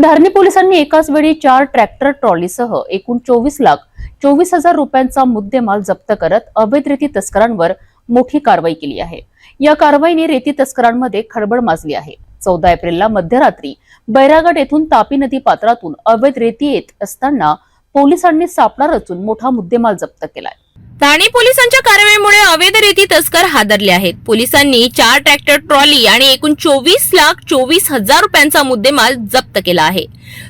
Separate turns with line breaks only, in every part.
धारणी पोलिसांनी एकाच वेळी 4 ट्रॅक्टर ट्रॉलीसह एकूण 24,24,000 रुपयांचा मुद्देमाल जप्त करत अवैध रेती तस्करांवर मोठी कारवाई केली आहे। या कारवाईने रेती तस्करांमध्ये खळबळ माजली आहे। 14 एप्रिलला मध्यरात्री बैरागड येथून तापी नदी पात्रातून अवैध रेती येत असताना पोलिसांनी सापळा रचून मोठा मुद्देमाल जप्त केलाय।
ठाणे पोलिसांच्या कारवाईमुळे अवैध रेती तस्कर हादरले आहेत। पोलिसांनी 4 ट्रॅक्टर ट्रॉली आणि एकूण 24,24,000 रुपयांचा मुद्देमाल जप्त केला आहे।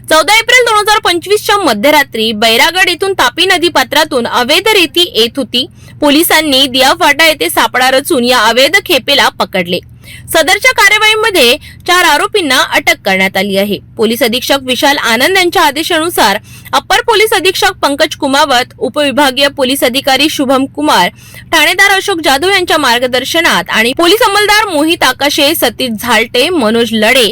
14 एप्रिल 2025च्या मध्यरात्री बैरागड येथून तापी नदी पात्रातून अवैध रेती येत होती। पोलिसांनी दिया फाटा येथे सापळा रचून या अवैध खेपेला पकडले। सदरच्या कार्यवाहीमध्ये 4 आरोपींना अटक करण्यात आली आहे। पोलीस अधीक्षक विशाल आनंद यांच्या आदेशानुसार अप्पर पोलीस अधीक्षक पंकज कुमावत, उपविभागीय पोलीस अधिकारी शुभम कुमार, ठाणेदार अशोक जाधव यांच्या मार्गदर्शनात आणि पोलीस अंमलदार मोहित आकाशे, सतीश झालटे, मनोज लडे,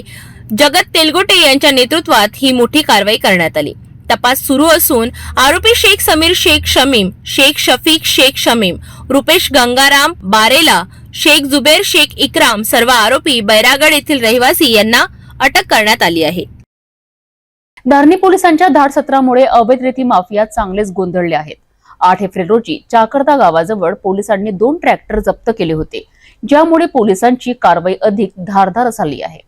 जगत तेलगोटे यांच्या नेतृत्वात ही मोठी कारवाई करण्यात आली। तपास सुरू असून आरोपी शेख समीर शेख शमीम, शेख शफीक शेख शमीम, रुपेश गंगाराम बारेला, शेख जुबेर शेख इकराम सर्व आरोपी बैरागड येथील रहिवासी यांना अटक करण्यात आली आहे।
धारणी पोलिसांच्या धाड सत्रामुळे अवैध रेती माफिया चांगलेच गोंधळले आहेत। 8 एप्रिल रोजी चाकर्ता गावाजवळ पोलिसांनी 2 ट्रॅक्टर जप्त केले होते, ज्यामुळे पोलिसांची कारवाई अधिक धारदार झाली आहे।